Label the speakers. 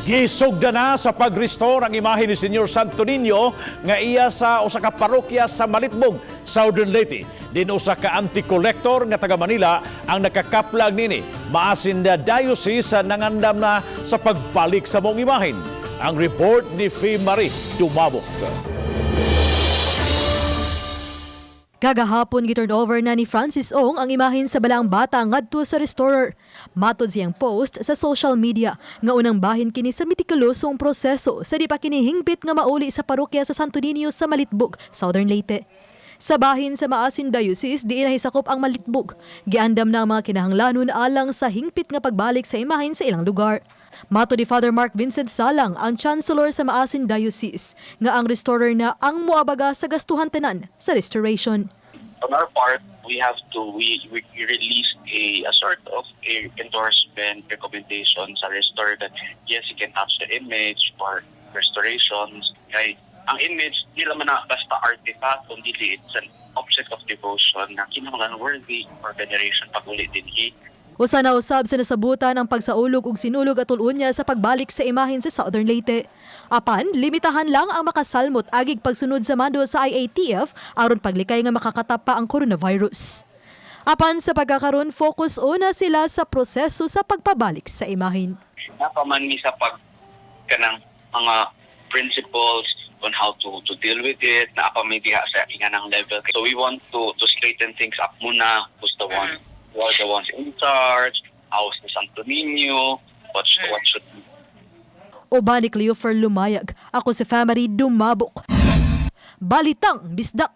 Speaker 1: Gisugda na sa pag-restore ang imahe ni Senyor Santo Niño nga iya sa usa ka parokya sa Malitbog, Southern Leyte. Din usa ka anti-collector nga taga Manila ang nakakaplag nini. Maasin na diocese sa nangandam na sa pagbalik sa mong imahen. Ang report ni Fee Marie Dumabok.
Speaker 2: Kagahapon giturn over na ni Francis Ong ang imahin sa Balaang Bata ngadto sa restorer. Matod siyang post sa social media nga unang bahin kini sa metikulosong proseso sa di pa kini hingpit nga mauli sa parokya sa Santo Niño sa Malitbog, Southern Leyte. Sa bahin sa Maasin Diocese, diin nahisakop ang Malitbog. Giandam na ang mga kinahanglanon alang sa hingpit nga pagbalik sa imahin sa ilang lugar. Mato ni Father Mark Vincent Salang, ang Chancellor sa Maasin Diocese, nga ang restorer na ang muabaga sa gastuhan tanan sa restoration.
Speaker 3: On our part, we released a sort of a endorsement recommendation sa restorer that yes, you can touch the image for restorations. Kaya ang image, di naman na basta artifact, kundi it's an object of devotion na kinahanglan worthy for veneration pag uli dinhi.
Speaker 2: Usa na usab sa nasabutan ang pagsaulog ug sinulog atol unya sa pagbalik sa imahin sa Southern Leyte. Apan, limitahan lang ang makasalmot agig pagsunod sa mando sa IATF aron paglikay nga makakatap pa ang coronavirus. Apan sa pagkakaroon, focus una sila sa proseso sa pagpabalik sa imahin.
Speaker 3: Napaman mi sa kanang mga principles on how to deal with it, napaman diha sa inganang level. So we want to straighten things up muna, who's the ones in charge, how's the Santo Niño, what should be.
Speaker 2: Uban ni Cleofer Lumayag, ako si Fee Marie Dumabok. Balitang Bisdak.